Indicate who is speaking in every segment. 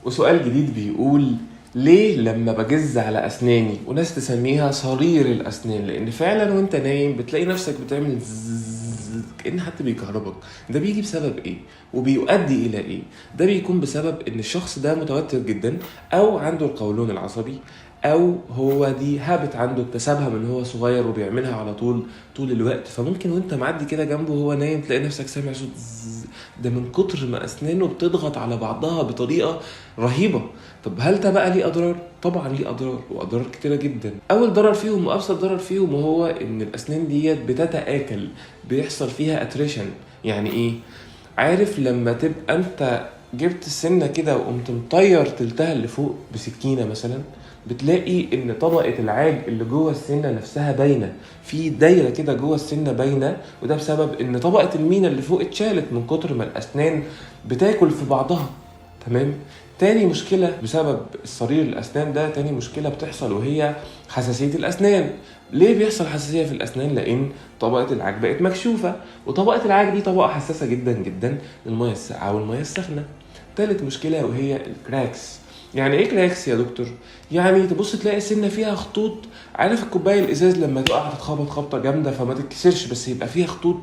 Speaker 1: وسؤال جديد بيقول: ليه لما بجز على أسناني وناس تسميها صرير الأسنان؟ لأن فعلا وانت نايم بتلاقي نفسك بتعمل زzzz كأن حد بيكهربك. ده بيجي بسبب ايه؟ وبيؤدي إلى ايه؟ ده بيكون بسبب ان الشخص ده متوتر جدا، أو عنده القولون العصبي، او هو دي هابت عنده اكتسبها من هو صغير وبيعملها على طول الوقت. فممكن وانت معدي كده جنبه وهو نايم تلاقي نفسك سامع صوت زzzz. ده من كتر ما اسنانه بتضغط على بعضها بطريقه رهيبه. طب هل ده بقى ليه اضرار؟ طبعا ليه اضرار، واضرار كتيره جدا. اول ضرر فيهم وابسط ضرر فيهم وهو ان الاسنان ديت بتتآكل، بيحصل فيها اتريشن. يعني ايه؟ عارف لما تبقى انت جبت السنه كده وقمت مطير تلتها اللي فوق بسكينه مثلا، بتلاقي ان طبقه العاج اللي جوه السنه نفسها باينه، في دايره كده جوه السنه باينه. وده بسبب ان طبقه المينا اللي فوق اتشالت من كتر ما الاسنان بتاكل في بعضها. تمام. تاني مشكلة بسبب الصرير الأسنان ده، تاني مشكلة بتحصل وهي حساسية الأسنان. ليه بيحصل حساسية في الأسنان؟ لأن طبقة العاج بقت مكشوفة، وطبقة العاج دي طبقة حساسة جدا جدا للمياه الساقعة والمياه السخنة. تالت مشكلة وهي الكراكس. يعني ايه كراكس يا دكتور؟ يعني تبص تلاقي السنة فيها خطوط. عارف الكوباية الإزاز لما تقع تتخبط خبطة جامدة فما تتكسرش بس يبقى فيها خطوط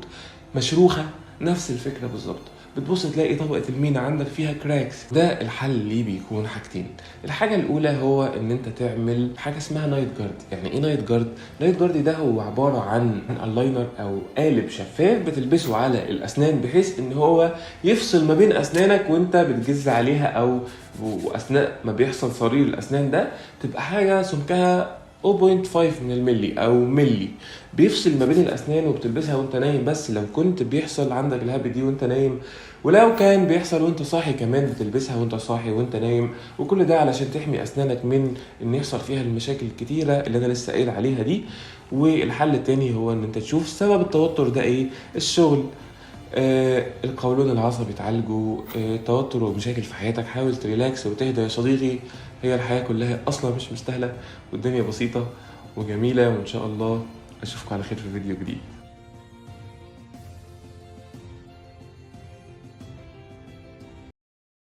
Speaker 1: مشروخة؟ نفس الفكرة بالظبط. بتبص تلاقي طبقة المينا عندك فيها كراكس. ده الحل ليه بيكون حاجتين. الحاجة الأولى هو إن أنت تعمل حاجة اسمها نايت جارد. يعني إيه نايت جارد؟ نايت جارد ده هو عبارة عن اللاينر أو قالب شفاف بتلبسه على الأسنان، بحيث إن هو يفصل ما بين أسنانك وأنت بتجز عليها، أو وأثناء ما بيحصل صرير الأسنان ده تبقى حاجة سمكها 0.5 من الملي او ملي، بيفصل ما بين الاسنان وبتلبسها وانت نايم. بس لو كنت بيحصل عندك الهبه دي وانت نايم، ولو كان بيحصل وانت صاحي كمان بتلبسها وانت صاحي وانت نايم. وكل ده علشان تحمي اسنانك من ان يحصل فيها المشاكل الكتيره اللي انا لسه قايل عليها دي. والحل التاني هو ان انت تشوف سبب التوتر ده ايه. الشغل، القولون العصبي تعالجه، توتر ومشاكل في حياتك حاول تريلاكس وتهدى يا صديقي. هي الحياة كلها أصلا مش مستاهلة، والدنيا بسيطة وجميلة، وإن شاء الله أشوفكم على خير في فيديو جديد.